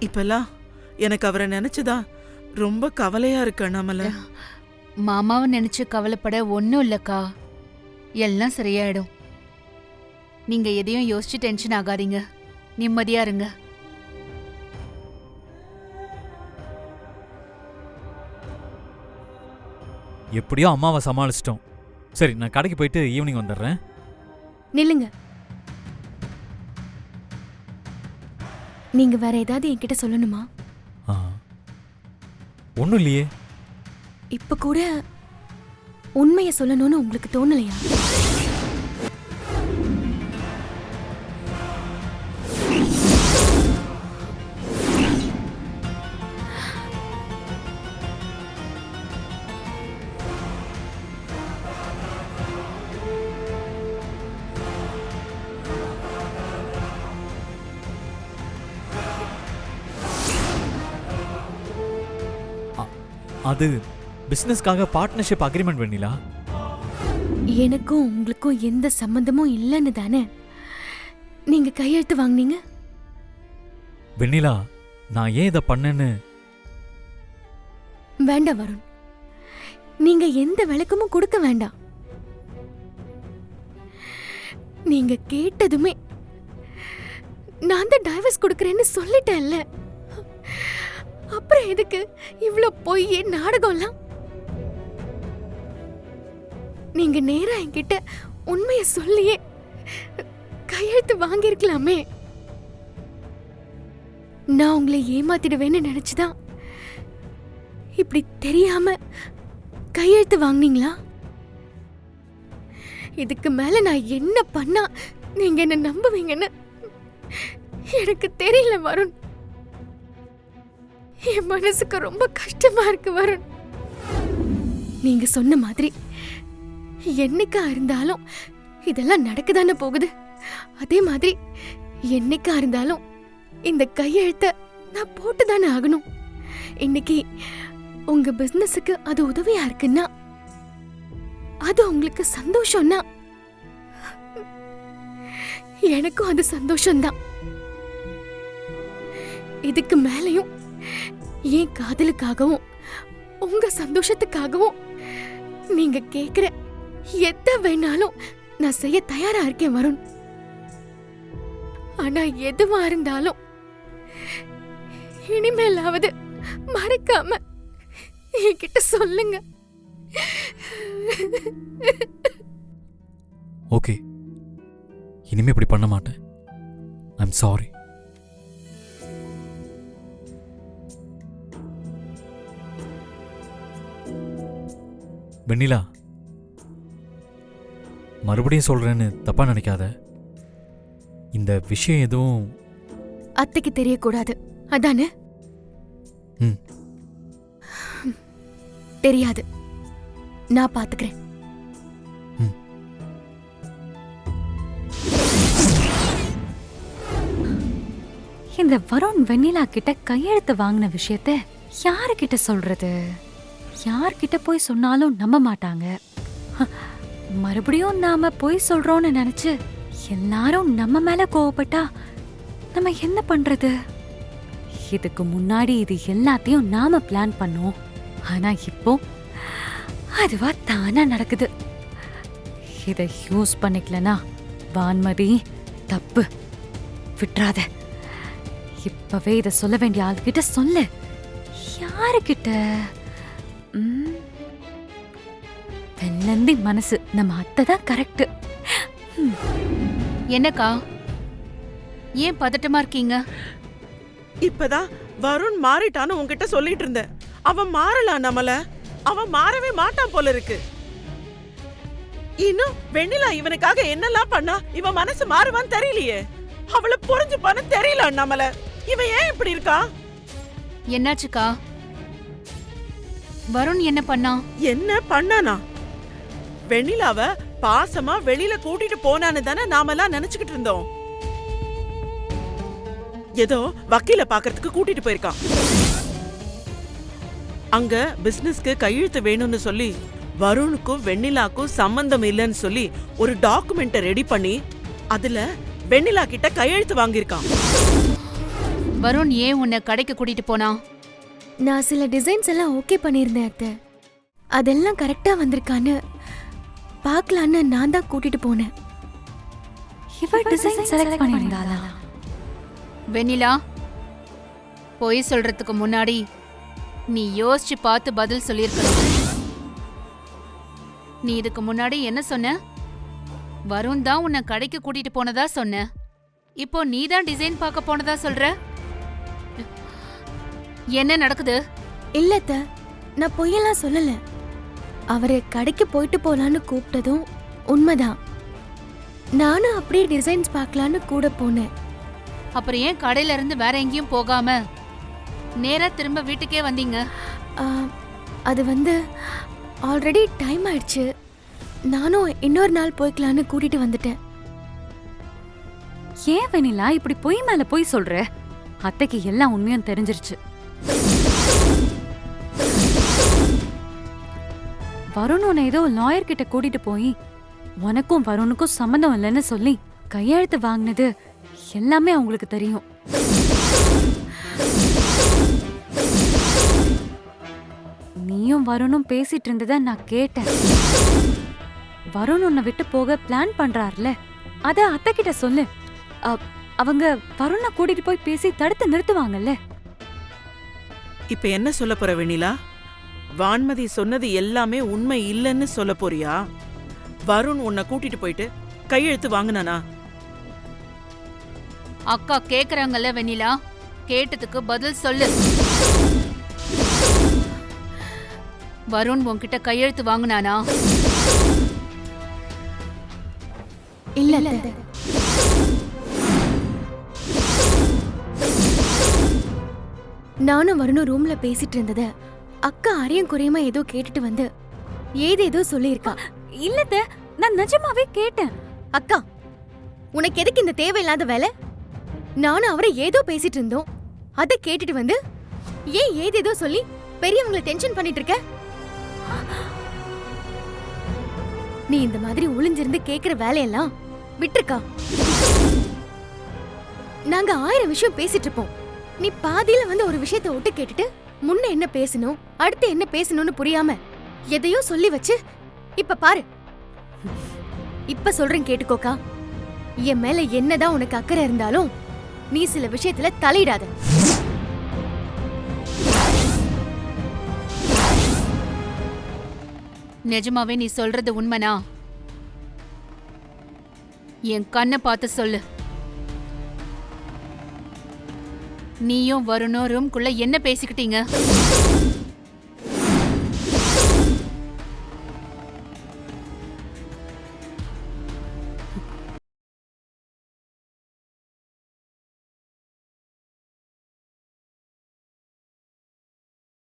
இப்பெல்லாம் எனக்கு அவரை நினைச்சுதான் ரொம்ப கவலையா இருக்கு அண்ணாமலை. மாமாவை நினைச்சு கவலைப்பட ஒன்னும் இல்லக்கா, எல்லாம் சரியாயிடும். நீங்க எதையும் யோசிச்சு டென்ஷன் ஆகாதீங்க, நிம்மதியா இருங்க. எப்படியோ அம்மாவை சமாளிச்சிட்டோம். சரி, நான் கடைக்கு போயிட்டு ஈவினிங் வந்துடுறேன். நில்லுங்க. நீங்க வேற ஏதாவது என்கிட்ட சொல்லணுமா? ஒன்றும் இல்லையே. இப்ப கூட உண்மையை சொல்லணும்னு உங்களுக்கு தோணலையா? அது பிசினஸ்க்காக பார்ட்னர்ஷிப் அக்ரிமெண்ட் வெண்ணிலா. எனக்கும் உங்களுக்கும் எந்த சம்பந்தமும் இல்லைன்னு தானே நீங்க கையெழுத்து வாங்குனீங்க? வெண்ணிலா, நான் ஏன் இதை பண்ணேன்னு. வேண்டாம் வருண், நீங்க எந்த விளக்கமும் கொடுக்க வேண்டாம். நீங்க கேட்டதுமே நான் தான் டைவர்ஸ் கொடுக்கறேன்னு சொல்லிட்டேன்ல, அப்புறம் எதுக்கு இவ்ளோ பொய் நாடகம்லாம்? நீங்க நேரா என்கிட்ட உண்மைய சொல்லியே கையெழுத்து வாங்கிருக்கலாமே. நான் உங்களை ஏமாத்திடுவேன்னு நினைச்சுதான் இப்படி தெரியாம கையெழுத்து வாங்கினீங்களா? இதுக்கு மேல நான் என்ன பண்ணா நீங்க என்ன நம்புவீங்கன்னு எனக்கு தெரியல வருண். என் மனசுக்கு ரொம்ப கஷ்டமா இருக்கு வருண். நீங்க சொன்ன மாதிரி என்னைக்கா இருந்தாலும் இதெல்லாம் நடக்கதானே போகுது. அதே மாதிரி என்னைக்கா இருந்தாலும் இந்த கையெழுத்த நான் போட்டுதானே ஆகணும். இன்னைக்கு உங்க பிசினஸுக்கு அது உதவியா இருக்குன்னா, அது உங்களுக்கு சந்தோஷம்னா, எனக்கும் அது சந்தோஷம்தான். இதுக்கு மேலையும் என் காதலுக்காகவும் உங்க சந்தோஷத்துக்காகவும் நீங்க கேக்குற எத வேணாலும் நான் செய்ய தயாரா இருக்கேன் வருண். ஆனா எதுவா இருந்தாலும் இனிமேலாவது மறக்காம என்கிட்ட சொல்லுங்க. ஓகே, இனிமே இப்படி பண்ண மாட்டேன். I'm sorry. வெண்ணிலா, மறுபடியும் சொல்றேன்னு தப்பா நினைக்காத. இந்த விஷயம் எதுவும் அத்தைக்கு தெரியக்கூடாது அதானே? தெரியாது, நான் பாத்துக்கிறேன். இந்த வருண் வெண்ணிலா கிட்ட கையெழுத்து வாங்கின விஷயத்த யாருக்கிட்ட சொல்றது? யார்கிட்ட போய் சொன்னாலும் நம்ப மாட்டாங்க. மறுபடியும் நாம போய் சொல்றோம்னு நினைச்சு எல்லாரும் நம்ம மேல கோவப்பட்டா நம்ம என்ன பண்றது? இதுக்கு முன்னாடி இது எல்லாத்தையும் நாம பிளான் பண்ணோம். ஆனா இப்போ அதுவா தானா நடக்குது. இதை யூஸ் பண்ணிக்கலனா வான்மதி தப்பு, விட்டுறாத. இப்பவே இதை சொல்ல வேண்டிய ஆள்கிட்ட சொல்லு. யாருக்கிட்ட? வெள்ளந்தி மனசு நம்ம அத்தைதான் கரெக்ட். என்னக்கா, ஏன் பதட்டமா இருக்கீங்க? இப்பதான் வருண் மாறிட்டான்னு உன்கிட்ட சொல்லிட்டு இருந்தேன். அவன் மாறலாம் நம்மள, அவன் மாறவே மாட்டான் போல இருக்கு. இன்னும் வெண்ணிலா இவனுக்காக என்னெல்லாம் பண்ணா இவன் மனசு மாறுவான்னு தெரியலையே. அவளை புரிஞ்சுப்பான்னு தெரியல நம்மள. இவன் ஏன் இப்படி இருக்கா? என்னாச்சுக்கா? வருண் என்ன பண்ணா? என்ன பண்ணானா? வெண்ணிலாவ பாசமா வெளியில கூட்டிட்டு போனான்னு தானே நாமெல்லாம் நினைச்சுக்கிட்டு இருந்தோம். ஏதோ வக்கீல பாக்குறதுக்கு கூட்டிட்டு போயிருக்கான். அங்க பிசினஸ்க்கு கையெழுத்து வேணும்னு சொல்லி வருணுக்கும் வெண்ணிலாக்கும் சம்பந்தம் இல்லைன்னு சொல்லி ஒரு டாக்குமெண்ட்டை ரெடி பண்ணி அதுல வெண்ணிலா கிட்ட கையெழுத்து வாங்கியிருக்கான். வருண் ஏன் உன்னை கடைக்கு கூட்டிட்டு போனா? நான் சில டிசைன்ஸ் எல்லாம் ஓகே பண்ணியிருந்தேன் அத்தை. அதெல்லாம் கரெக்டா வந்திருக்கான்னு பார்க்கலான்னு நான் தான் கூட்டிட்டு போனேன். இவ டிசைன் செலக்ட் பண்ணிருந்தாளா? வெண்ணிலா, பொய் சொல்றதுக்கு முன்னாடி நீ யோசிச்சு பார்த்து பதில் சொல்லியிருக்கணும். நீ இதுக்கு முன்னாடி என்ன சொன்ன? வருண் தான் உன்னை கடைக்கு கூட்டிட்டு போனதா சொன்ன. இப்போ நீ தான் டிசைன் பார்க்க போனதா சொல்ற. என்ன நடக்குது? இல்ல அத்தை, நான் பொய்யெல்லாம் சொல்லல. அவரு கடைக்கு போயிட்டு போலான்னு கூப்பிட்டதும் உண்மைதான். நானும் அப்படியே டிசைன்ஸ் பார்க்கலான்னு கூட போனேன். அப்புறம் ஏன் கடையில இருந்து வேற எங்கேயும் போகாம நேரா திரும்ப வீட்டுக்கே வந்தீங்க? ஆ, அது வந்து ஆல்ரெடி டைம் ஆயிடுச்சு. நானும் இன்னொரு நாள் போய்க்கலான்னு கூட்டிட்டு வந்துட்டேன். ஏன் வெண்ணிலா இப்படி பொய் மேல பொய் சொல்ற? அத்தைக்கு எல்லாம் உண்மையும் தெரிஞ்சிருச்சு. வருண் உன்னை ஏதோ லாயர் கிட்ட கூட்டிட்டு போய் உனக்கும் வருணுக்கும் சம்மந்தம் இல்லைன்னு சொல்லி கையெழுத்து வாங்கினது எல்லாமே அவங்களுக்கு தெரியும். நீயும் வருணும் பேசிட்டு இருந்தத நான் கேட்டேன். வருண் உன்னை விட்டு போக பிளான் பண்றாருல, அத அத்தை கிட்ட சொல்லு. அவங்க வருணை கூட்டிட்டு போய் பேசி தடுத்து நிறுத்துவாங்கல்ல. இப்ப என்ன சொல்ல போற வெண்ணிலா? வான்மதி சொன்னது எல்லாமே உண்மை இல்லைன்னு சொல்ல போறியா? வருண் உன்னை கூட்டிட்டு போயிட்டு கையெழுத்து வாங்கினானா? அக்கா கேக்குறாங்கல்ல வெண்ணிலா, கேட்டதுக்கு பதில் சொல்லு. வருண் உன்கிட்ட கையெழுத்து வாங்குனானா? இல்ல அத்தை. நானும் வருணும் ரூம்ல பேசிட்டு இருந்தத அக்கா அரையும் குறையுமா ஏதோ கேட்டுட்டு வந்து ஏதேதோ சொல்லியிருக்கா. இல்லத, நான் நிஜமாவே கேட்டேன். அக்கா, உனக்கு எதுக்கு இந்த தேவையில்லாத வேலை? நானும் அவரை ஏதோ பேசிட்டு இருந்தோம், அதை கேட்டுட்டு வந்து ஏன் ஏதேதோ சொல்லி பெரியவங்களை டென்ஷன் பண்ணிட்டு இருக்க? நீ இந்த மாதிரி ஒளிஞ்சிருந்து கேக்குற வேலையெல்லாம் விட்டுருக்கா. நாங்க 1000 விஷயம் பேசிட்டு இருப்போம். நீ பாதியில வந்து ஒரு விஷயத்தை ஒட்டு கேட்டுட்டு முன்ன என்ன பேசணும் அடுத்து என்ன பேசணும்னு புரியாம எதையோ சொல்லி வச்சு இப்ப பாரு. இப்ப சொல்றேன் கேட்டுக்கோக்கா. என் மேல என்னதான் உனக்கு அக்கறை இருந்தாலும் நீ சில விஷயத்துல தலையிடாத. நிஜமாவே நீ சொல்றது உண்மைனா என் கண்ணை பார்த்து சொல்லு. நீயும் வருணும் ரூம்குள்ள என்ன பேசிக்கிட்டீங்க?